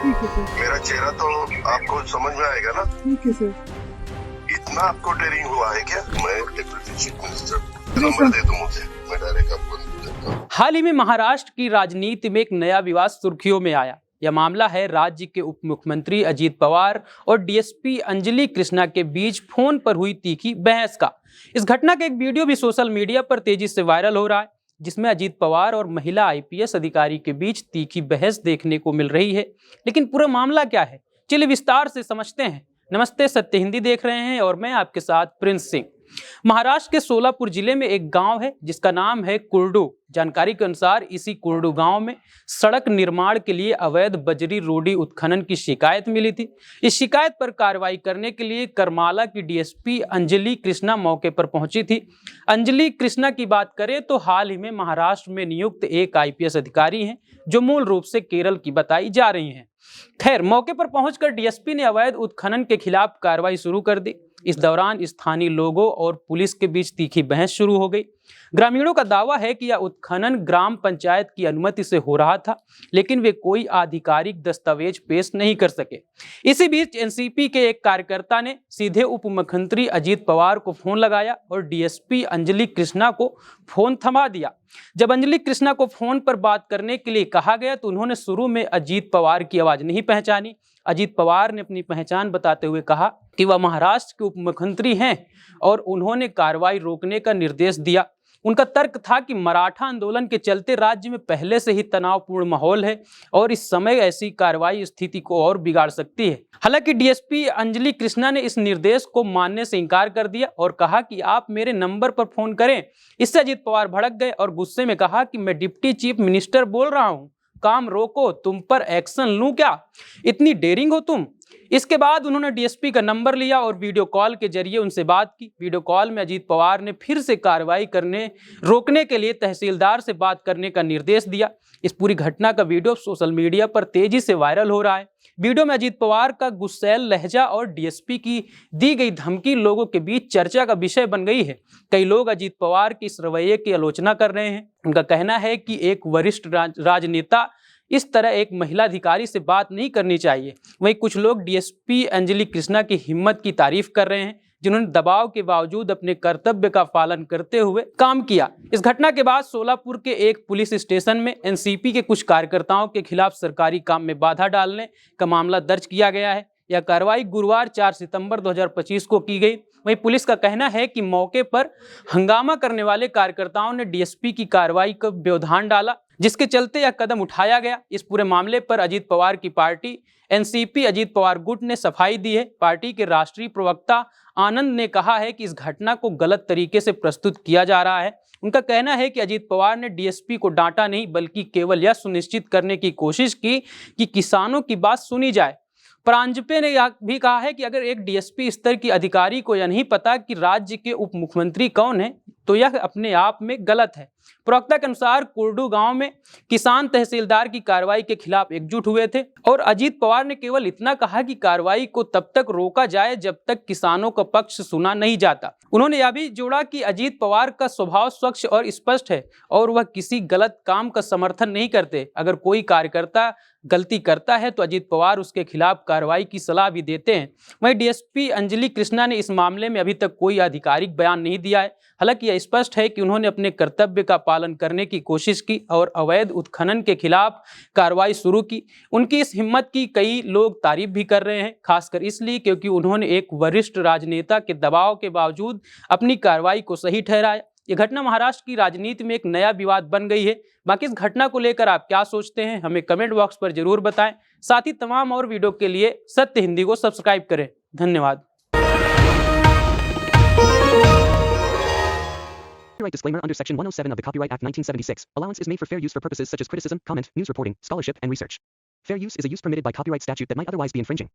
ठीक है सर। मेरा चेहरा तो आपको समझ में आएगा ना। ठीक है सर। इतना आपको डेयरिंग हुआ है क्या? मैं डिप्टी चीफ मिनिस्टर, जी नंबर सर। दे दो मुझे, मैं डायरेक्ट आपको देता हूँ। हाल ही में महाराष्ट्र की राजनीति में एक नया विवाद सुर्खियों में आया। यह मामला है राज्य के उप मुख्यमंत्री अजीत पवार और डीएसपी अंजलि कृष्णा के बीच फोन पर हुई तीखी बहस का। इस घटना का एक वीडियो भी सोशल मीडिया पर तेजी से वायरल हो रहा है, जिसमें अजीत पवार और महिला आईपीएस अधिकारी के बीच तीखी बहस देखने को मिल रही है। लेकिन पूरा मामला क्या है, चलिए विस्तार से समझते हैं। नमस्ते, सत्य हिंदी देख रहे हैं और मैं आपके साथ प्रिंस सिंह। महाराष्ट्र के सोलापुर जिले में एक गांव है जिसका नाम है कुर्डू। जानकारी के अनुसार इसी कुर्डू गांव में सड़क निर्माण के लिए अवैध बजरी रोडी उत्खनन की शिकायत मिली थी। इस शिकायत पर कार्रवाई करने के लिए करमाला की डीएसपी अंजलि कृष्णा मौके पर पहुंची थी। अंजलि कृष्णा की बात करें तो हाल ही में महाराष्ट्र में नियुक्त एक आईपीएस अधिकारी हैं जो मूल रूप से केरल की बताई जा रही हैं। खैर, मौके पर पहुंचकर डीएसपी ने अवैध उत्खनन के खिलाफ कार्रवाई शुरू कर दी। इस दौरान स्थानीय लोगों और पुलिस के बीच तीखी बहस शुरू हो गई। ग्रामीणों का दावा है कि यह उत्खनन ग्राम पंचायत की अनुमति से हो रहा था, लेकिन वे कोई आधिकारिक दस्तावेज पेश नहीं कर सके। इसी बीच एनसीपी के एक कार्यकर्ता ने सीधे उप मुख्यमंत्री अजीत पवार को फोन लगाया और डीएसपी अंजलि कृष्णा को फोन थमा दिया। जब अंजलि कृष्णा को फोन पर बात करने के लिए कहा गया तो उन्होंने शुरू में अजीत पवार की आवाज नहीं पहचानी। अजीत पवार ने अपनी पहचान बताते हुए कहा कि वह महाराष्ट्र के उप मुख्यमंत्री हैं और उन्होंने कार्रवाई रोकने का निर्देश दिया। उनका तर्क था कि मराठा आंदोलन के चलते राज्य में पहले से ही तनावपूर्ण माहौल है और इस समय ऐसी कार्रवाई स्थिति को और बिगाड़ सकती है। हालांकि डीएसपी अंजलि कृष्णा ने इस निर्देश को मानने से इनकार कर दिया और कहा कि आप मेरे नंबर पर फोन करें। इससे अजीत पवार भड़क गए और गुस्से में कहा कि मैं डिप्टी चीफ मिनिस्टर बोल रहा हूं, काम रोको, तुम पर एक्शन लूं क्या? इतनी डेयरिंग हो तुम? इसके बाद उन्होंने डीएसपी का नंबर लिया और वीडियो कॉल के जरिए उनसे बात की। वीडियो कॉल में अजीत पवार ने फिर से कार्रवाई रोकने के लिए तहसीलदार से बात करने का निर्देश दिया। इस पूरी घटना का वीडियो सोशल मीडिया पर तेजी से वायरल हो रहा है। वीडियो में अजीत पवार का गुस्सैल लहजा और डीएसपी की दी गई धमकी लोगों के बीच चर्चा का विषय बन गई है। कई लोग अजीत पवार के इस रवैये की आलोचना कर रहे हैं। उनका कहना है कि एक वरिष्ठ राजनेता इस तरह एक महिला अधिकारी से बात नहीं करनी चाहिए। वहीं कुछ लोग डीएसपी अंजलि कृष्णा की हिम्मत की तारीफ कर रहे हैं, जिन्होंने दबाव के बावजूद अपने कर्तव्य का पालन करते हुए काम किया। इस घटना के बाद सोलापुर के एक पुलिस स्टेशन में एनसीपी के कुछ कार्यकर्ताओं के खिलाफ सरकारी काम में बाधा डालने का मामला दर्ज किया गया है। यह कार्रवाई गुरुवार 4 सितंबर 2025 को की गई। वहीं पुलिस का कहना है कि मौके पर हंगामा करने वाले कार्यकर्ताओं ने डीएसपी की कार्रवाई का व्यवधान डाला, जिसके चलते यह कदम उठाया गया। इस पूरे मामले पर अजीत पवार की पार्टी एनसीपी अजीत पवार गुट ने सफाई दी है। पार्टी के राष्ट्रीय प्रवक्ता आनंद ने कहा है कि इस घटना को गलत तरीके से प्रस्तुत किया जा रहा है। उनका कहना है कि अजीत पवार ने डीएसपी को डांटा नहीं, बल्कि केवल यह सुनिश्चित करने की कोशिश की कि किसानों की बात सुनी जाए। प्रांजपे ने यह भी कहा है कि अगर एक डीएसपी स्तर की अधिकारी को यह नहीं पता कि राज्य के उप मुख्यमंत्री कौन है, तो यह अपने आप में गलत है। प्रवक्ता के अनुसार कुर्डू गांव में किसान तहसीलदार की कार्रवाई के खिलाफ एकजुट हुए थे और अजीत पवार ने केवल इतना कहा कि कार्रवाई को तब तक रोका जाए जब तक किसानों का पक्ष सुना नहीं जाता। उन्होंने यह भी जोड़ा कि अजीत पवार का स्वभाव स्वच्छ और स्पष्ट है और वह किसी गलत काम का समर्थन नहीं करते। अगर कोई कार्यकर्ता गलती करता है तो अजीत पवार उसके खिलाफ कार्रवाई की सलाह भी देते हैं। वहीं डीएसपी अंजलि कृष्णा ने इस मामले में अभी तक कोई आधिकारिक बयान नहीं दिया है। हालांकि यह स्पष्ट है कि उन्होंने अपने कर्तव्य का पालन करने की कोशिश की और अवैध उत्खनन के खिलाफ कार्रवाई शुरू की। उनकी इस हिम्मत की कई लोग तारीफ भी कर रहे हैं, खासकर इसलिए क्योंकि उन्होंने एक वरिष्ठ राजनेता के दबाव के बावजूद अपनी कार्रवाई को सही ठहराया। यह घटना महाराष्ट्र की राजनीति में एक नया विवाद बन गई है। बाकी इस घटना को लेकर आप क्या सोचते हैं, हमें कमेंट बॉक्स पर जरूर बताएं। साथ ही तमाम और वीडियो के लिए सत्य हिंदी को सब्सक्राइब करें। धन्यवाद। Copyright disclaimer under Section 107 of the Copyright Act 1976. Allowance is made for fair use for purposes such as criticism, comment, news reporting, scholarship, and research. Fair use is a use permitted by copyright statute that might otherwise be infringing.